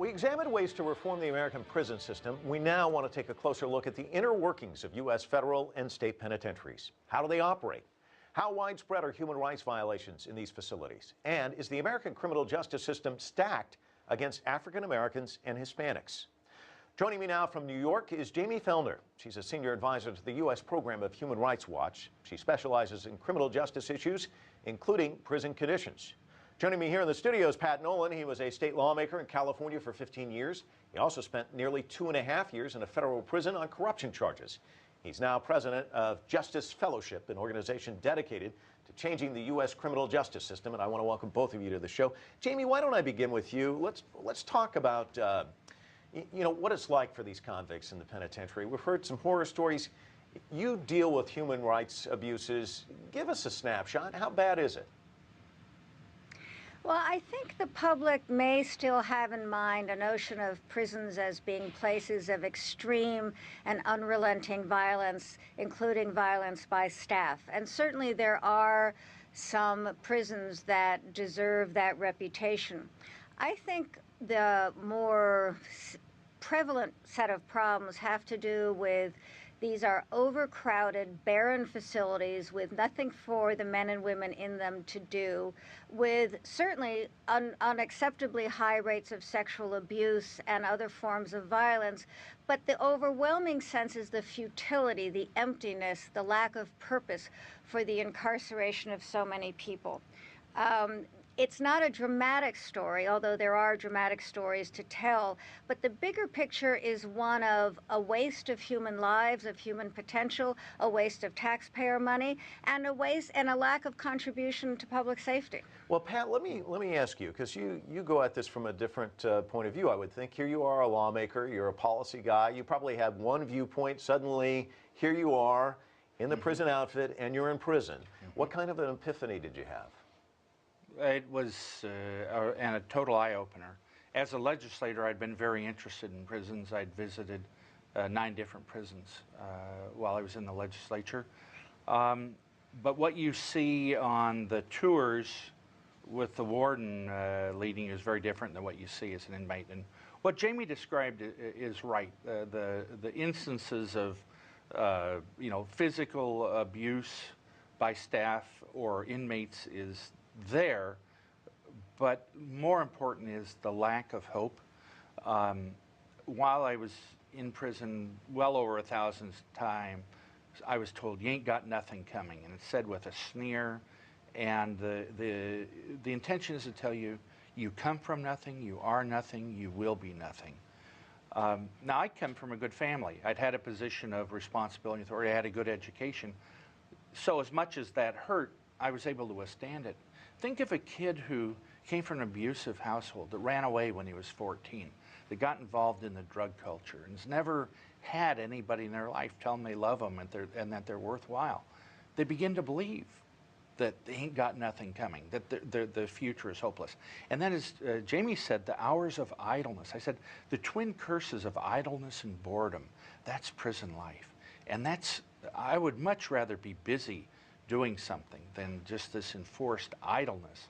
We examined ways to reform the American prison system. We now want to take a closer look at the inner workings of U.S. federal and state penitentiaries. How do they operate? How widespread are human rights violations in these facilities? And is the American criminal justice system stacked against African Americans and Hispanics? Joining me now from New York is Jamie Fellner. She's a senior advisor to the U.S. program of Human Rights Watch. She specializes in criminal justice issues, including prison conditions. Joining me here in the studio is Pat Nolan. He was a state lawmaker in California for 15 years. He also spent nearly 2.5 years in a federal prison on corruption charges. He's now president of Justice Fellowship, an organization dedicated to changing the U.S. criminal justice system. And I want to welcome both of you to the show. Jamie, why don't I begin with you? Let's talk about what it's like for these convicts in the penitentiary. We've heard some horror stories. You deal with human rights abuses. Give us a snapshot. How bad is it? Well, I think the public may still have in mind a notion of prisons as being places of extreme and unrelenting violence, including violence by staff. And certainly there are some prisons that deserve that reputation. I think the more prevalent set of problems have to do with these are overcrowded, barren facilities with nothing for the men and women in them to do, with certainly unacceptably high rates of sexual abuse and other forms of violence. But the overwhelming sense is the futility, the emptiness, the lack of purpose for the incarceration of so many people. It's not a dramatic story, although there are dramatic stories to tell, but the bigger picture is one of a waste of human lives, of human potential, a waste of taxpayer money, and a lack of contribution to public safety. Well, Pat, let me ask you, because you go at this from a different point of view, I would think. Here you are, a lawmaker, you're a policy guy, you probably have one viewpoint. Suddenly, here you are in the prison outfit, and you're in prison. What kind of an epiphany did you have? It was a total eye-opener. As a legislator, I'd been very interested in prisons. I'd visited 9 different prisons while I was in the legislature. But what you see on the tours with the warden leading is very different than what you see as an inmate. And what Jamie described is right. The instances of physical abuse by staff or inmates is there, but more important is the lack of hope. While I was in prison well over 1,000 times, I was told, "You ain't got nothing coming," and it's said with a sneer, and the intention is to tell you, you come from nothing, you are nothing, you will be nothing. Now, I come from a good family. I'd had a position of responsibility and authority. I had a good education. So as much as that hurt, I was able to withstand it. Think of a kid who came from an abusive household, that ran away when he was 14, that got involved in the drug culture, and has never had anybody in their life tell them they love them and that they're worthwhile. They begin to believe that they ain't got nothing coming, that the future is hopeless. And then, as Jamie said, the hours of idleness. I said, the twin curses of idleness and boredom, that's prison life. And I would much rather be busy doing something than just this enforced idleness.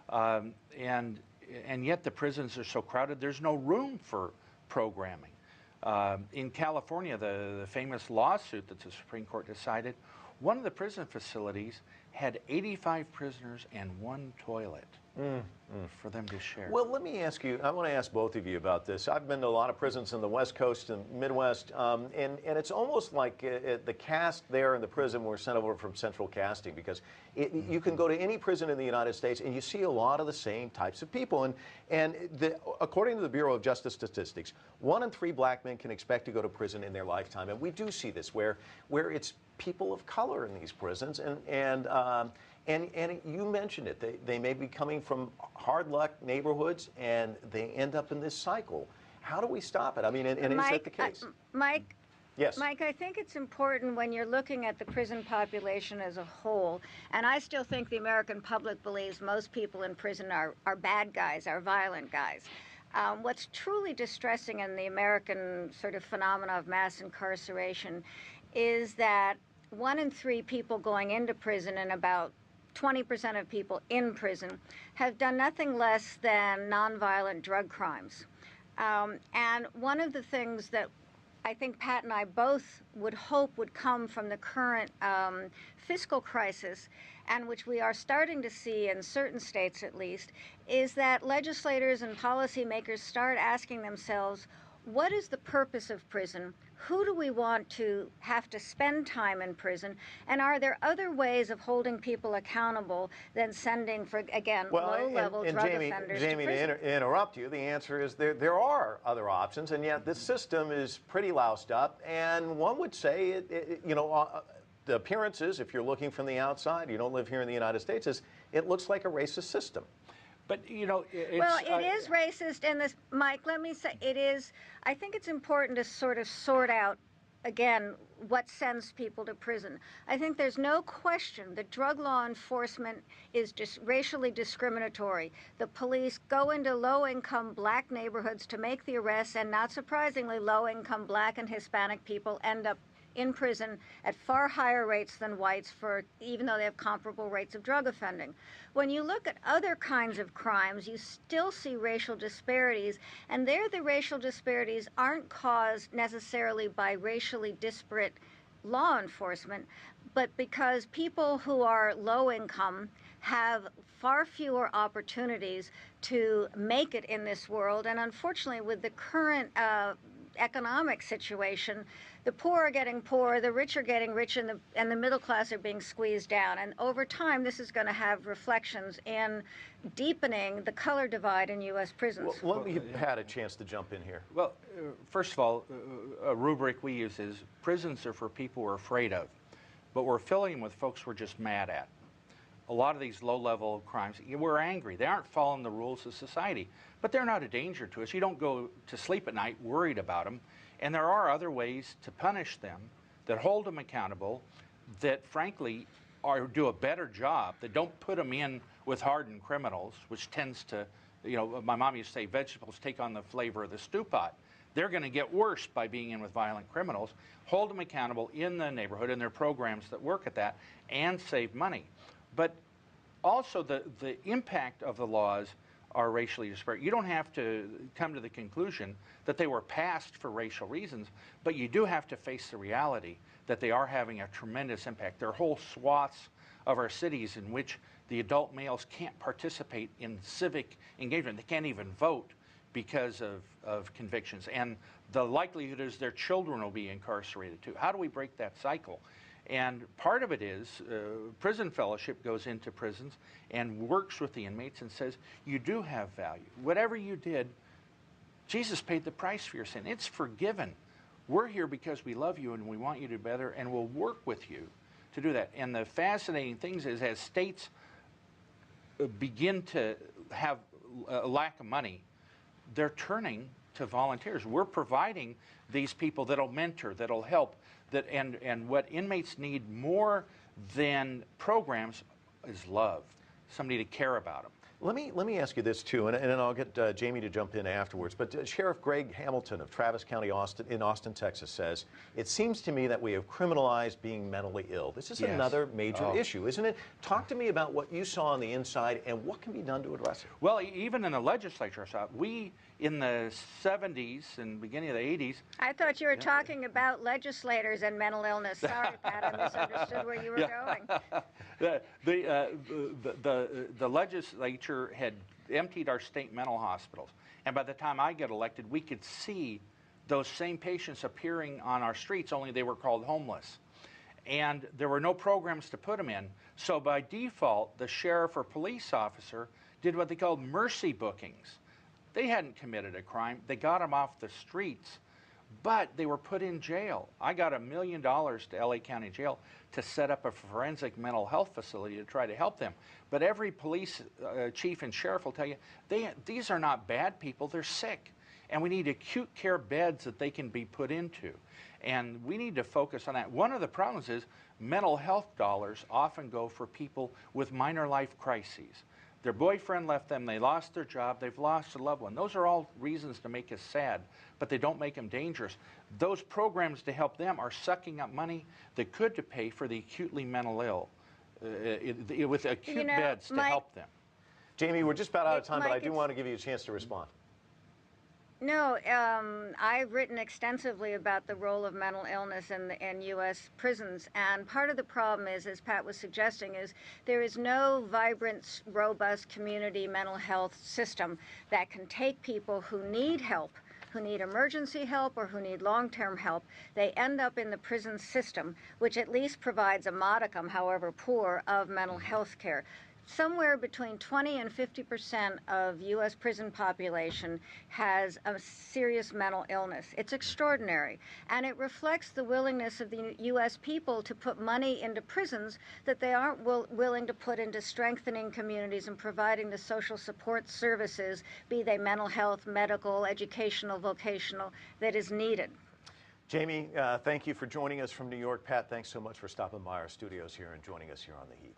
And yet the prisons are so crowded, there's no room for programming. In California, the famous lawsuit that the Supreme Court decided, one of the prison facilities had 85 prisoners and 1 toilet for them to share. Well, let me ask you, I want to ask both of you about this. I've been to a lot of prisons in the West Coast and Midwest, and it's almost like the cast there in the prison were sent over from central casting, because you can go to any prison in the United States and you see a lot of the same types of people. And according to the Bureau of Justice Statistics, 1 in 3 black men can expect to go to prison in their lifetime. And we do see this where it's people of color in these prisons, and you mentioned it. They may be coming from hard luck neighborhoods, and they end up in this cycle. How do we stop it? I mean, and is that the case? Mike? Yes. Mike, I think it's important when you're looking at the prison population as a whole, and I still think the American public believes most people in prison are bad guys, are violent guys. What's truly distressing in the American sort of phenomena of mass incarceration is that 1 in 3 people going into prison and about 20% of people in prison have done nothing less than nonviolent drug crimes. And one of the things that I think Pat and I both would hope would come from the current fiscal crisis, and which we are starting to see in certain states at least, is that legislators and policymakers start asking themselves, what is the purpose of prison? Who do we want to have to spend time in prison? And are there other ways of holding people accountable than sending, for, again, low-level drug offenders Jamie, to prison? to interrupt you, the answer is there are other options, and yet this system is pretty loused up. And one would say, the appearances, if you're looking from the outside, you don't live here in the United States, is it looks like a racist system. But, well, it is racist, and this, Mike, let me say, it is, I think it's important to sort of sort out, again, what sends people to prison. I think there's no question that drug law enforcement is just racially discriminatory. The police go into low-income black neighborhoods to make the arrests, and not surprisingly, low-income black and Hispanic people end up in prison at far higher rates than whites, even though they have comparable rates of drug offending. When you look at other kinds of crimes, you still see racial disparities, and there the racial disparities aren't caused necessarily by racially disparate law enforcement, but because people who are low income have far fewer opportunities to make it in this world, and unfortunately with the current economic situation, the poor are getting poorer, the rich are getting richer, and the middle class are being squeezed down. And over time, this is going to have reflections in deepening the color divide in U.S. prisons. Well, let me give Pat a chance to jump in here. Well, first of all, a rubric we use is prisons are for people we're afraid of, but we're filling them with folks we're just mad at. A lot of these low-level crimes, we're angry. They aren't following the rules of society, but they're not a danger to us. You don't go to sleep at night worried about them. And there are other ways to punish them that hold them accountable, that frankly do a better job, that don't put them in with hardened criminals, which tends to, my mom used to say, vegetables take on the flavor of the stew pot. They're going to get worse by being in with violent criminals. Hold them accountable in the neighborhood, and there are programs that work at that, and save money. But also the impact of the laws are racially disparate. You don't have to come to the conclusion that they were passed for racial reasons, but you do have to face the reality that they are having a tremendous impact. There are whole swaths of our cities in which the adult males can't participate in civic engagement. They can't even vote because of convictions. And the likelihood is their children will be incarcerated too. How do we break that cycle? And part of it is prison fellowship goes into prisons and works with the inmates and says, you do have value. Whatever you did, Jesus paid the price for your sin. It's forgiven. We're here because we love you and we want you to do better, and we'll work with you to do that. And the fascinating thing is, as states begin to have a lack of money, they're turning to volunteers. We're providing these people that'll mentor, that'll help, and what inmates need more than programs is love, somebody to care about them. Let me ask you this too, and then I'll get Jamie to jump in afterwards. But Sheriff Greg Hamilton of Travis County, in Austin, Texas, says, "It seems to me that we have criminalized being mentally ill." This is another major issue, isn't it? Talk to me about what you saw on the inside and what can be done to address it. Well, even in the legislature, we in the 70s and beginning of the 80s. I thought you were talking about legislators and mental illness. Sorry, Pat, I misunderstood where you were going. The legislature had emptied our state mental hospitals. And by the time I got elected, we could see those same patients appearing on our streets, only they were called homeless. And there were no programs to put them in. So by default, the sheriff or police officer did what they called mercy bookings. They hadn't committed a crime. They got them off the streets, but they were put in jail. I got $1 million to LA County Jail to set up a forensic mental health facility to try to help them. But every police chief and sheriff will tell you, these are not bad people, they're sick. And we need acute care beds that they can be put into. And we need to focus on that. One of the problems is mental health dollars often go for people with minor life crises. Their boyfriend left them, they lost their job, they've lost a loved one. Those are all reasons to make us sad, but they don't make them dangerous. Those programs to help them are sucking up money that could to pay for the acutely mental ill, with acute beds to help them. Jamie, we're just about out of time, but I do want to give you a chance to respond. No, I've written extensively about the role of mental illness in U.S. prisons, and part of the problem is, as Pat was suggesting, is there is no vibrant, robust community mental health system that can take people who need help, who need emergency help or who need long-term help. They end up in the prison system, which at least provides a modicum, however poor, of mental health care. Somewhere between 20 and 50% of U.S. prison population has a serious mental illness. It's extraordinary, and it reflects the willingness of the U.S. people to put money into prisons that they aren't willing to put into strengthening communities and providing the social support services, be they mental health, medical, educational, vocational, that is needed. Jamie, thank you for joining us from New York. Pat, thanks so much for stopping by our studios here and joining us here on The Heat.